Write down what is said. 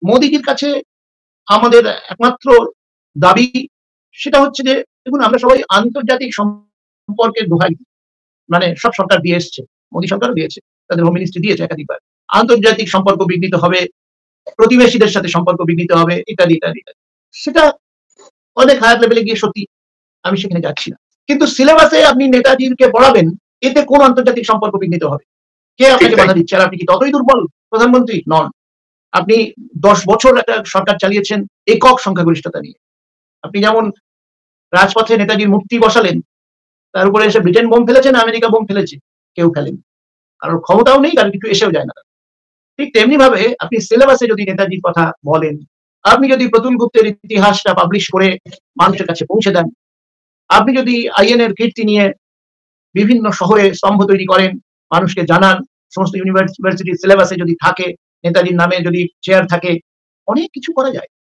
মোদিজির কাছে আমাদের একমাত্র দাবি সেটা হচ্ছে যে দেখুন আমরা সবাই আন্তর্জাতিক সম্পর্কের দোহাই দিই। মানে সব সরকার দিয়ে এসছে। মোদী সরকারও দিয়েছে। তাদের হোম মিনিস্ট্রি দিয়েছে একাধিকবার। আন্তর্জাতিক সম্পর্ক বিঘ্নিত হবে, প্রতিবেশীদের সাথে সম্পর্ক বিঘ্নিত হবে ইত্যাদি, ইত্যাদি, ইত্যাদি। সেটা অনেক হায়ার লেভেলে গিয়ে সত্যি আমি সেখানে যাচ্ছি না। কিন্তু সিলেবাসে আপনি নেতাজিকে পড়াবেন, এতে কোন আন্তর্জাতিক সম্পর্ক বিঘ্নিত হবে? কে ঠিক আপনাকে তাই। বাধা দিচ্ছে? আর আপনি কি ততই দুর্বল প্রধানমন্ত্রী? নন। আপনি ১০ বছর একটা সরকার চালিয়েছেন একক সংখ্যাগরিষ্ঠতা নিয়ে। আপনি যেমন রাজপথে নেতাজির মূর্তি বসালেন, তার উপরে এসে ব্রিটেন বোম ফেলেছে না আমেরিকা বোম ফেলেছে? কেউ ফেলেনি। কারোর ক্ষমতাও নেই, কারো কিছু এসেও যায় না। ঠিক তেমনিভাবে আপনি সিলেবাসে যদি নেতাজির কথা বলেন, আপনি যদি প্রতুল গুপ্তের ইতিহাসটা পাবলিশ করে মানুষের কাছে পৌঁছে দেন, আপনি যদি আইএন এর কীর্তি নিয়ে বিভিন্ন শহরে স্তম্ভ তৈরি করেন, মানুষকে জানান, সমস্ত ইউনিভার্সিটির সিলেবাসে যদি থাকে, নেতাজির নামে যদি চেয়ার থাকে, অনেক কিছু করা যায়।